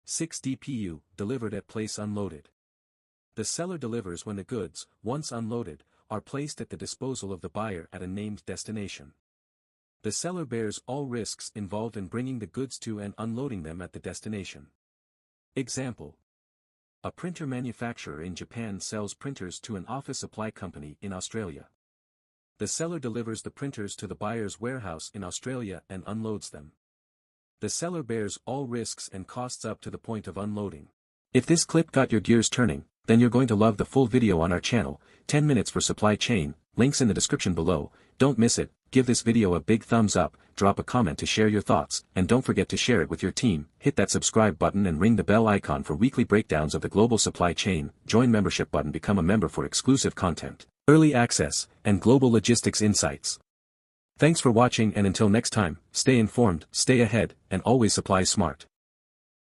6 DPU, delivered at place unloaded. The seller delivers when the goods, once unloaded, are placed at the disposal of the buyer at a named destination. The seller bears all risks involved in bringing the goods to and unloading them at the destination. Example: a printer manufacturer in Japan sells printers to an office supply company in Australia. The seller delivers the printers to the buyer's warehouse in Australia and unloads them. The seller bears all risks and costs up to the point of unloading. If this clip got your gears turning, then you're going to love the full video on our channel, 10 minutes for supply chain, links in the description below. Don't miss it. Give this video a big thumbs up, drop a comment to share your thoughts, and don't forget to share it with your team. Hit that subscribe button and ring the bell icon for weekly breakdowns of the global supply chain. Join membership button, become a member for exclusive content, early access, and global logistics insights. Thanks for watching, and until next time, stay informed, stay ahead, and always supply smart.